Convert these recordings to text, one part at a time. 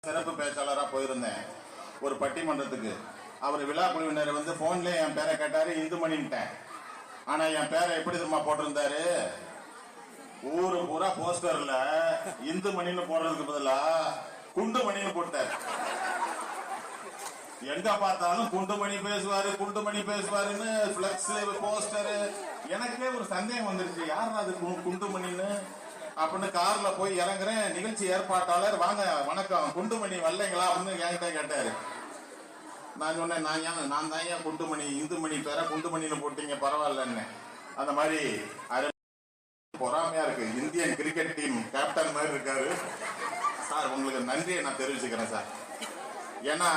சிறப்பு பேச்சாளராக போயிருந்தேன் ஒரு பட்டிமன்றத்துக்கு. அவர் விழா குழுவினர் வந்து போன்ல என் பேரை கேட்டாரு, இந்துமணின்ட்டேன். ஆனா என் பேரை எப்படி தெரியுமா போட்டிருந்தாரு, ஊரு பூரா போஸ்டர்ல இந்துமணின்னு போடுறதுக்கு பதிலா குண்டுமணின்னு போட்டாரு. எங்க பார்த்தாலும் குண்டுமணி பேசுவாரு குண்டுமணி பேசுவாருன்னு பிளக்ஸ் போஸ்டரு. எனக்கே ஒரு சந்தேகம் வந்துருச்சு, யார் அது குண்டுமணின்னு அப்படின்னு. கார்ல போய் இறங்குறேன், நிகழ்ச்சி ஏற்பாட்டாளர், வாங்க வணக்கம் குண்டுமணி வரலைங்களா அப்படின்னு என்கிட்ட கேட்டாரு. நான் சொன்னேன், நான் தான் ஏன் குண்டுமணி, இந்துமணி பேர குண்டுமணின்னு போட்டீங்க பரவாயில்லன்னு. அந்த மாதிரி பொறாமையா இருக்கு. இந்தியன் கிரிக்கெட் டீம் கேப்டன் மாதிரி இருக்காரு சார். உங்களுக்கு நன்றியை நான் தெரிவிச்சுக்கிறேன் சார். ஏன்னா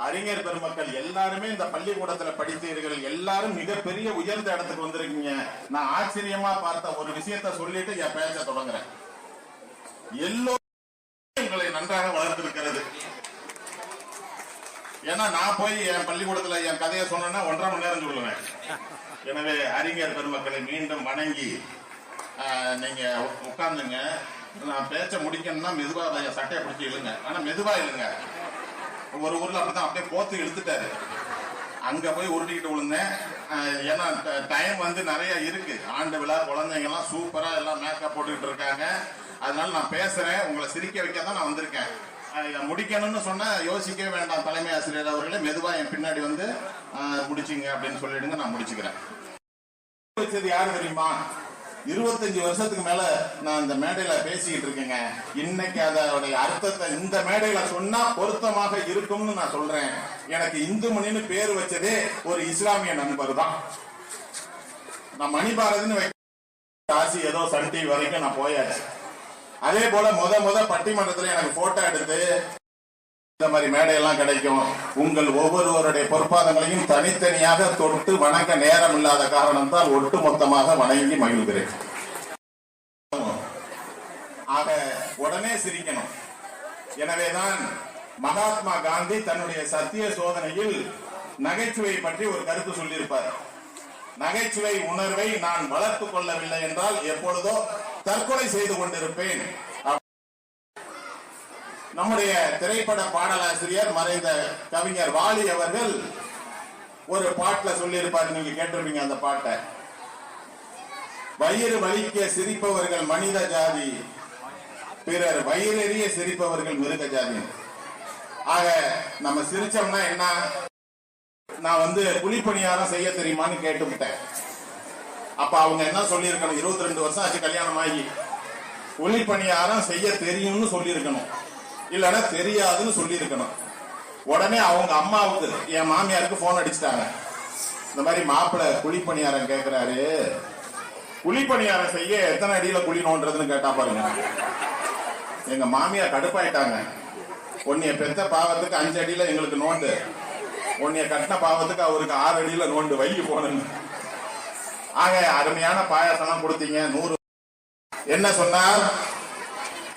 அறிஞர் பெருமக்கள் எல்லாருமே இந்த பள்ளிக்கூடத்துல படித்தீர்கள், எல்லாரும் மிகப்பெரிய உயர்ந்த இடத்துக்கு வந்திருக்கீங்க. நான் ஆச்சரியமா பார்த்த ஒரு விஷயத்த சொல்லிட்டு என் பேச்ச தொடங்குறேன். எல்லோரும் உங்களை நன்றாக வளர்த்திருக்கிறது. ஏன்னா நான் போய் என் பள்ளிக்கூடத்துல என் கதையை சொன்னா 1.5 மணி நேரம் சொல்லுவேன். எனவே அறிஞர் பெருமக்களை மீண்டும் வணங்கி நீங்க உட்கார்ந்துங்க. நான் பேச்ச முடிக்கணும்னா மெதுவா சட்டையை பிடிச்சி இழுங்க. ஆனா மெதுவா இல்லைங்க. ஒரு ஊர்ல அப்படிதான் அப்படியே போத்து இழுத்துட்டாரு. அங்க போய் உருட்டிக்கிட்டு விழுந்தேன். ஏன்னா டைம் வந்து நிறைய இருக்கு. ஆண்டு விழா, குழந்தைங்க எல்லாம் சூப்பரா எல்லாம் மேக்கப் போட்டுக்கிட்டு இருக்காங்க. அதனால நான் பேசுறேன், உங்களை சிரிக்க வைக்க தான் நான் வந்திருக்கேன். முடிக்கணும்னு சொன்னா யோசிக்கவே வேண்டாம். தலைமை ஆசிரியர் அவர்களே மெதுவா என் பின்னாடி வந்து முடிச்சிங்க அப்படின்னு சொல்லிடுங்க, நான் முடிச்சுக்கிறேன். வச்சது யாரு தெரியுமா? 25 வருஷத்துக்கு மேல நான் இந்த மேடையில பேசிக்கிட்டு இருக்கேங்க. இன்னைக்கு அதோடைய அர்த்தத்தை இந்த மேடையில சொன்னா பொருத்தமாக இருக்கும்னு நான் சொல்றேன். எனக்கு இந்துமணின்னு பேர் வச்சதே ஒரு இஸ்லாமிய நண்பர் தான். நான் மணிபாரதின்னு ஆசி ஏதோ சன் டிவி வரைக்கும் நான் போயாச்சு. அதே போல முத பட்டிமன்றத்துல எனக்கு போட்டோ எடுத்து இந்த மாதிரி மேடையெல்லாம் கிடைக்கும். உங்கள் ஒவ்வொருவருடைய பொற்பாதங்களையும் தனித்தனியாக தொட்டு வணங்க நேரம் இல்லாத காரணத்தால் ஒட்டுமொத்தமாக வணங்கி மகிழ்கிறேன். ஆக உடனே சிரிக்கணும். எனவேதான் மகாத்மா காந்தி தன்னுடைய சத்திய சோதனையில் நகைச்சுவை பற்றி ஒரு கருத்து சொல்லியிருப்பார். நகைச்சுவை உணர்வை நான் வளர்த்துக் கொள்ளவில்லை என்றால் எப்பொழுதோ தற்கொலை செய்து கொண்டிருப்பேன். நம்முடைய திரைப்பட பாடலாசிரியர் மறைந்த கவிஞர் வாலி அவர்கள் ஒரு பாட்டுல சொல்லி இருப்பாரு, நீங்க கேட்டிருப்பீங்க அந்த பாட்டை. வயிறு வலிக்க சிரிப்பவர்கள் மனித ஜாதி, பிறர் வயிறெறிய சிரிப்பவர்கள் மிருக ஜாதி. ஆக நம்ம சிரிச்சோம்னா என்ன? நான் வந்து குழிப்பணியாரம் செய்ய தெரியுமான்னு கேட்டுவிட்டேன். அப்ப அவங்க என்ன சொல்லி இருக்கணும்? 22 வருஷம் ஆச்சு கல்யாணம் ஆகி, குழிப்பணியாரம் செய்ய தெரியும்னு சொல்லி இருக்கணும், இல்லன்னா தெரியாதுன்னு சொல்லி இருக்கணும். உடனே அவங்க அம்மாவுக்கு, என் மாமியாருக்கு போன் அடிச்சுட்டாங்க. இந்த மாதிரி மாப்பிள்ளை குழிப்பணியாரம் கேட்கிறாரு, குழிப்பணியாரம் செய்ய எத்தனை அடியில குழி நோன்றதுன்னு கேட்டா பாருங்க. எங்க மாமியார் கடுப்பாயிட்டாங்க. உன்னைய பெத்த பாவத்துக்கு 5 அடியில எங்களுக்கு நோண்டு, உன்னைய கட்டின பாவத்துக்கு அவருக்கு 6 அடியில நோண்டு வைகி போனு. ஆக அருமையான பாயாசம் கொடுத்தீங்க. 100 என்ன சொன்னார்?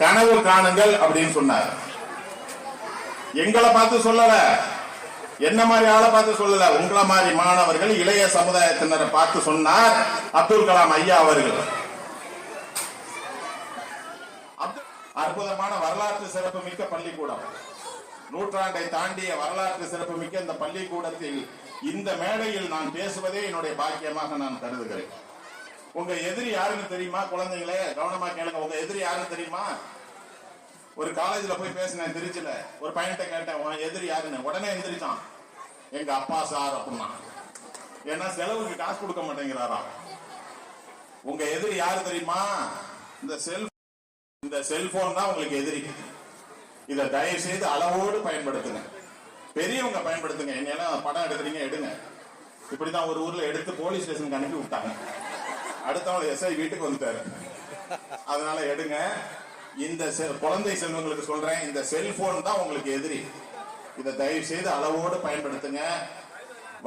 கனவு காணுங்கள் அப்படின்னு சொன்னார். எங்களை பார்த்து சொல்லல, என்ன மாதிரி ஆளை பார்த்து சொல்லல, உங்களை மாதிரி மாணவர்கள் இளைய சமுதாயத்தினரை பார்த்து சொன்னார் அப்துல் கலாம் ஐயா அவர்கள். அற்புதமான வரலாற்று சிறப்பு மிக்க பள்ளிக்கூடம், நூற்றாண்டை தாண்டிய வரலாற்று சிறப்பு மிக்க இந்த பள்ளிக்கூடத்தில் இந்த மேடையில் நான் பேசுவதே என்னுடைய பாக்கியமாக நான் கருதுகிறேன். உங்க எதிரி யாருன்னு தெரியுமா? குழந்தைங்களே கவனமா கேளுங்க. உங்க எதிரி யாருன்னு தெரியுமா? ஒரு காலேஜ்ல போய் பேசினேன் திருச்சியில. ஒரு பையன்கிட்ட கேட்டேன், உன் எதிரி யாருன்னு. உடனே எந்திரிச்சான், எங்க அப்பா சார் அப்படின்னா. ஏன்னா செலவுக்கு காசு கொடுக்க மாட்டேங்கிறாரா. உங்க எதிரி யாரு தெரியுமா? இந்த செல்போன் தான் உங்களுக்கு எதிரி. இதை தயவு செய்து அளவோடு பயன்படுத்துங்க. பெரியவங்க பயன்படுத்துங்க. என்னெல்லாம் படம் எடுக்கிறீங்க எடுங்க. இப்படிதான் ஒரு ஊர்ல எடுத்து போலீஸ் ஸ்டேஷனுக்கு அனுப்பி விட்டாங்க. அடுத்தவங்க எஸ்ஐ வீட்டுக்கு வந்துட்டாரு. அதனால எடுங்க. இந்த குழந்தை செல்வங்களுக்கு சொல்றேன், இந்த செல்போன் தான் உங்களுக்கு எதிரி. இதை தயவு செய்து அளவோடு பயன்படுத்துங்க.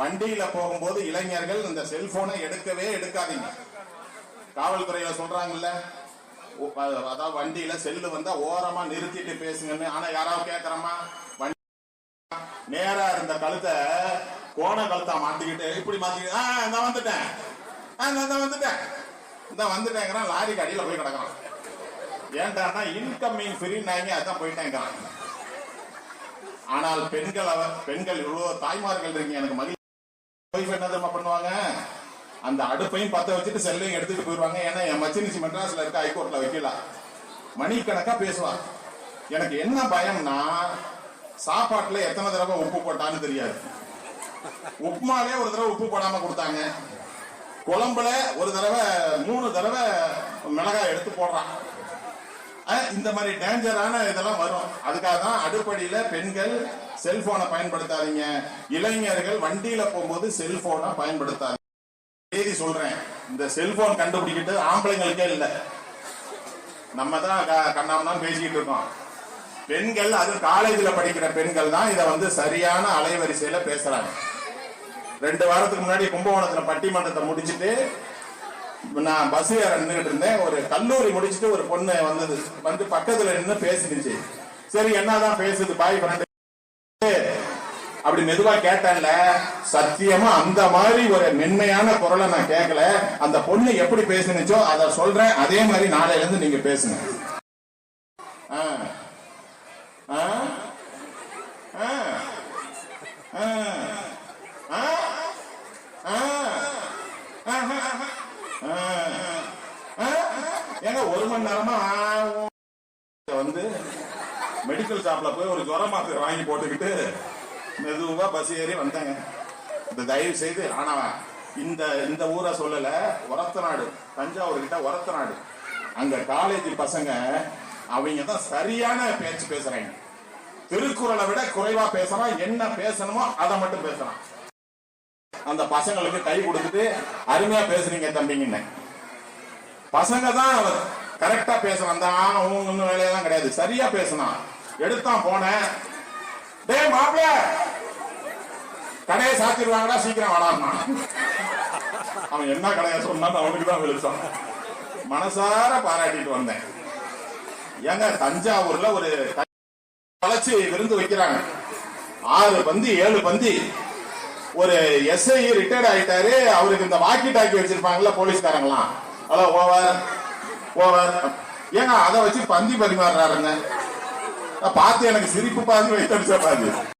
வண்டியில போகும்போது இளைஞர்கள் இந்த செல்போனை எடுக்கவே எடுக்காதீங்க. காவல்துறையில சொல்றாங்கல்ல, அதாவது வண்டியில செல்லு வந்தா ஓரமா நிறுத்திட்டு பேசுங்கன்னு. ஆனா யாராவது கேட்கறமா? வண்டி நேரா இருந்த கழுத்தை கோண கழுத்தா மாத்திக்கிட்டு இப்படி மாத்திக்கிட்டு நான் வந்துட்டேன் வந்துட்டேங்கிறான். லாரிக்கு அடியில போய் கிடக்குறான். ஏன்டா இன்கமிங் ஃப்ரீ நாங்க அதான் போயிட்டேங்கிறான். ஆனால் பெண்கள் இவ்வளவு தாய்மார்கள் இருக்கீங்க, எனக்கு மகிழ்ச்சி. என்ன தெரியுமா பண்ணுவாங்க, அந்த அடுப்பையும் பத்த வச்சுட்டு செல்லையும் எடுத்துட்டு போயிடுவாங்க. ஏன்னா என் மச்சினிச்சி மெட்ராஸ்ல இருக்க ஹைகோர்ட்ல வைக்கலாம், மணிக்கணக்கா பேசுவார். எனக்கு என்ன பயம்னா, சாப்பாட்டுல எத்தனை தடவை உப்பு போட்டான்னு தெரியாது. உப்புமாலே ஒரு தடவை உப்பு போடாம கொடுத்தாங்க, குழம்புல ஒரு தடவை 3 தடவை மிளகாய் எடுத்து போடுறான். இந்த மாதிரி டேஞ்சரான இதெல்லாம் வரும். அதுக்காக தான் அடுப்படியில பெண்கள் செல்போனை பயன்படுத்தாதீங்க, இளைஞர்கள் வண்டியில போகும்போது செல்போனை பயன்படுத்தாதீங்க. செய்தி சொல்றேன், இந்த செல்போன் கண்டுபிடிக்கிட்டு ஆம்பளைங்களுக்கே இல்லை, நம்ம தான் கண்ணாமதான் பேசிக்கிட்டு இருக்கோம். பெண்கள், அது காலேஜில் படிக்கிற பெண்கள் தான் இதை சரியான அலைவரிசையில பேசுறாங்க. 2 வாரத்துக்கு முன்னாடி கும்பகோணத்துல பட்டிமன்றத்தை முடிச்சுட்டு நான் பஸ் ஏற நின்றுட்டு இருந்தேன். ஒரு கல்லூரி முடிச்சுட்டு ஒரு பொண்ணு வந்து பக்கத்துல நின்று பேசிடுச்சு. சரி, என்னதான் பேசுது பாய் ஃப்ரெண்ட் அப்படி மெதுவா கேட்டேன்ல, சத்தியமா அந்த மாதிரி ஒரு மென்மையான குரலை நான் கேட்கல. அந்த பொண்ணு எப்படி பேசுனுச்சோ அதை சொல்றேன், அதே மாதிரி நாளையில இருந்து நீங்க பேசுங்க. ஏங்க 1 மணி நேரமா மெடிக்கல் ஷாப்ல போய் ஒரு ஜுர மாத்திரை வாங்கி போட்டுக்கிட்டு மெதுவா பஸ் ஏறி வந்தாங்க. இந்த தயவு செய்து, ஆனா இந்த ஊரை சொல்லல, ஒரத்தநாடு, தஞ்சாவூர் கிட்ட ஒரத்தநாடு, அங்க காலேஜ் பசங்க அவங்க தான் சரியான பேச்சு பேசுறாங்க. திருக்குறளை விட குறைவா பேசுறான், என்ன பேசணுமோ அதை மட்டும் பேசுறான். அந்த பசங்களுக்கு கை கொடுத்துட்டு அருமையா பேசுறீங்க தம்பிங்க. பசங்க தான் கரெக்டா பேசுறான், தான் வேலையெல்லாம் கிடையாது, சரியா பேசுனான். எடுத்தான் போனேன், டே மாப்பிள்ள கடையை சாத்திடுவாங்கடா சீக்கிரம் வாடான்னா. அவன் என்ன கடையை சொன்னான்னு அவனுக்கு தான் வெளிச்சான். மனசார பாராட்டிட்டு வந்தேன். ஏங்க தஞ்சாவூர்ல ஒரு வளர்ச்சி விருந்து வைக்கிறாங்க, 6 பந்தி 7 பந்தி. ஒரு எஸ்ஐ ரிட்டையர்ட் ஆயிட்டாரு, அவருக்கு இந்த வாக்கி டாக்கி வச்சிருப்பாங்கல்ல போலீஸ்காரங்களாம், ஹலோ ஓவர் ஓவர், ஏங்க அதை வச்சு பந்தி பரிமாறுறாருங்க. பார்த்து எனக்கு சிரிப்பு பாதி வைத்தடிச்ச பாதி.